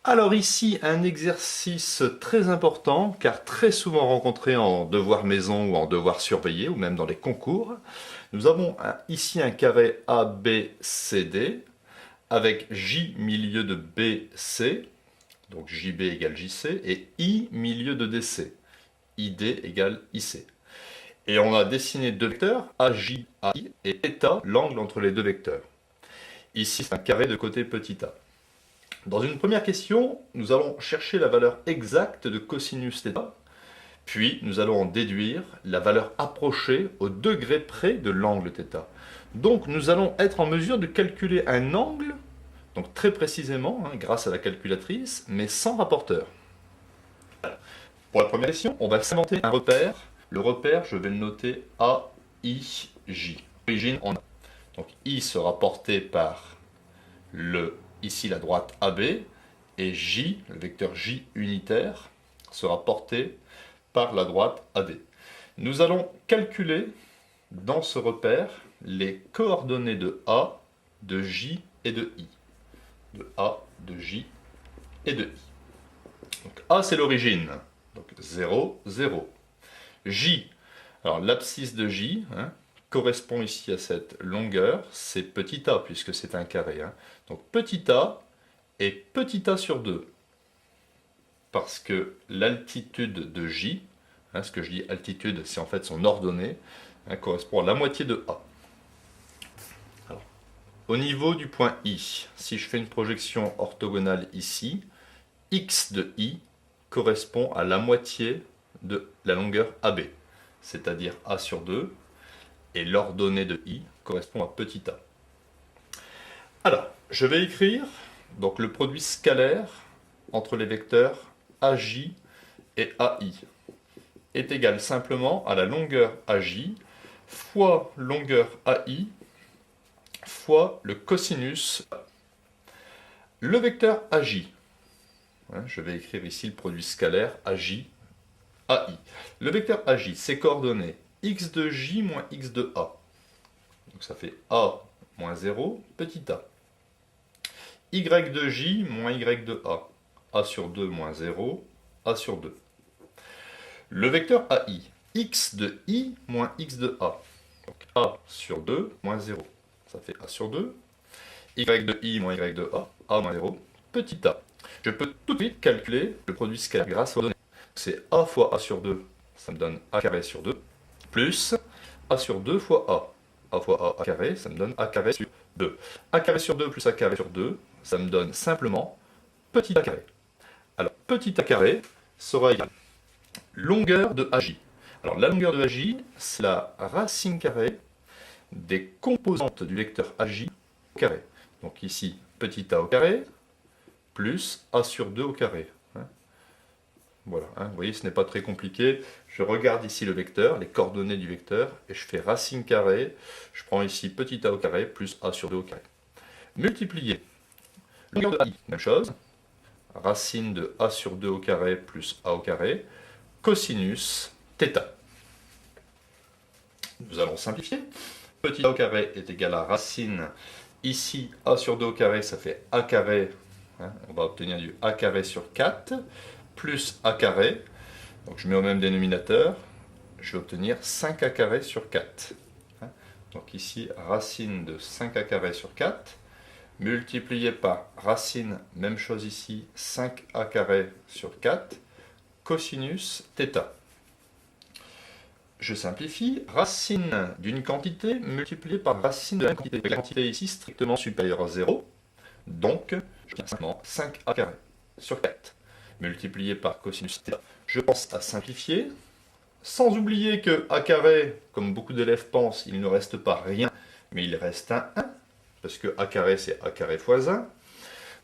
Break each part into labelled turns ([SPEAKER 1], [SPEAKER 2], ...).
[SPEAKER 1] Alors ici, un exercice très important, car très souvent rencontré en devoir maison ou en devoir surveillé, ou même dans les concours. Nous avons ici un carré ABCD, avec J milieu de BC, donc JB égale JC, et I milieu de DC, ID égale IC. Et on a dessiné deux vecteurs, AJ, AI, et θ, l'angle entre les deux vecteurs. Ici, c'est un carré de côté petit a. Dans une première question, nous allons chercher la valeur exacte de cosinus θ, puis nous allons en déduire la valeur approchée au degré près de l'angle θ. Donc nous allons être en mesure de calculer un angle, donc très précisément, grâce à la calculatrice, mais sans rapporteur. Pour la première question, on va s'inventer un repère. Le repère, je vais le noter AIJ. Origine en A. Donc I sera porté par ici la droite AB, et J, le vecteur J unitaire, sera porté par la droite AD. Nous allons calculer dans ce repère les coordonnées de A, de J et de I. De A, de J et de I. Donc A, c'est l'origine. Donc 0, 0. J, alors l'abscisse de J correspond ici à cette longueur, c'est petit a puisque c'est un carré. Donc petit a et petit a sur 2. Parce que l'altitude de J, ce que je dis altitude, c'est en fait son ordonnée, correspond à la moitié de A. Alors, au niveau du point I, si je fais une projection orthogonale ici, x de I correspond à la moitié de la longueur AB, c'est-à-dire A sur 2, et l'ordonnée de I correspond à petit a. Alors, je vais écrire donc, le produit scalaire entre les vecteurs AJ et AI est égal simplement à la longueur AJ fois longueur AI fois le cosinus. Le vecteur AJ, je vais écrire ici le produit scalaire AJ, AI. Le vecteur AJ, ses coordonnées x de J moins x de A. Donc ça fait A moins 0, petit a. Y de J moins Y de A. A sur 2 moins 0, A sur 2. Le vecteur AI, x de I moins x de A. Donc A sur 2 moins 0. Ça fait A sur 2. Y de I moins Y de A moins 0, petit a. Je peux tout de suite calculer le produit scalaire grâce aux données. C'est A fois A sur 2, ça me donne A carré sur 2, plus A sur 2 fois A. A fois A carré, ça me donne A carré sur 2. A carré sur 2 plus A carré sur 2, ça me donne simplement petit a carré. Alors, petit a carré sera égal à longueur de AJ. Alors, la longueur de AJ, c'est la racine carrée des composantes du vecteur AJ au carré. Donc ici, petit a au carré, plus A sur 2 au carré. Voilà, vous voyez, ce n'est pas très compliqué. Je regarde ici le vecteur, les coordonnées du vecteur, et je fais racine carrée. Je prends ici petit a au carré plus A sur 2 au carré. Multiplier. Longueur de AI, même chose. Racine de A sur 2 au carré plus A au carré. Cosinus θ. Nous allons simplifier. Petit a au carré est égal à racine. Ici, A sur 2 au carré, ça fait A carré. On va obtenir du A carré sur 4. Plus A carré. Donc je mets au même dénominateur. Je vais obtenir 5A carré sur 4. Donc ici, racine de 5A carré sur 4. Multiplié par racine, même chose ici, 5A carré sur 4, cosinus θ. Je simplifie, racine d'une quantité multipliée par racine de la quantité. La quantité ici strictement supérieure à 0, donc je tiens simplement 5A carré sur 4, multiplié par cosinus θ. Je pense à simplifier, sans oublier que A carré, comme beaucoup d'élèves pensent, il ne reste pas rien, mais il reste un 1. Parce que A carré, c'est A carré fois 1.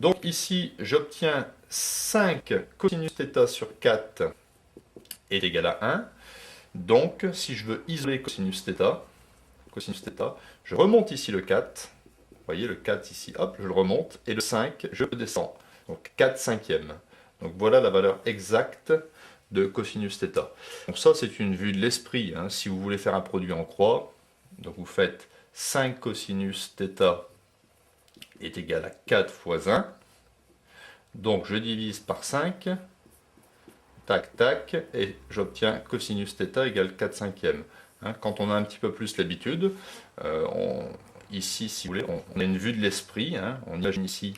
[SPEAKER 1] Donc ici, j'obtiens 5 cosinus θ sur 4 est égal à 1. Donc, si je veux isoler cosinus θ, je remonte ici le 4. Vous voyez, le 4 ici, hop, je le remonte. Et le 5, je le descends. Donc 4 cinquièmes. Donc voilà la valeur exacte de cosinus θ. Donc ça, c'est une vue de l'esprit. Si vous voulez faire un produit en croix, donc vous faites 5 cosinus θ est égal à 4 fois 1. Donc je divise par 5, tac, tac, et j'obtiens cosinus θ égale 4 cinquièmes. Hein, quand on a un petit peu plus l'habitude, ici, si vous voulez, on a une vue de l'esprit. Hein, on imagine ici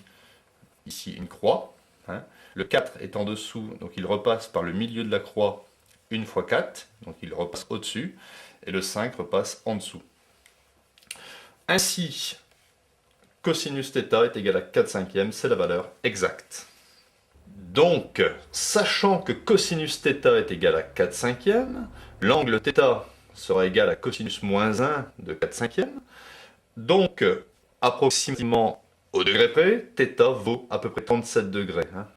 [SPEAKER 1] une croix. Hein, le 4 est en dessous, donc il repasse par le milieu de la croix 1 fois 4, donc il repasse au-dessus, et le 5 repasse en dessous. Ainsi, cosinus θ est égal à 4 cinquièmes, c'est la valeur exacte. Donc, sachant que cosinus θ est égal à 4 cinquièmes, l'angle θ sera égal à cosinus moins 1 de 4 cinquièmes. Donc, approximativement au degré près, θ vaut à peu près 37 degrés. Hein.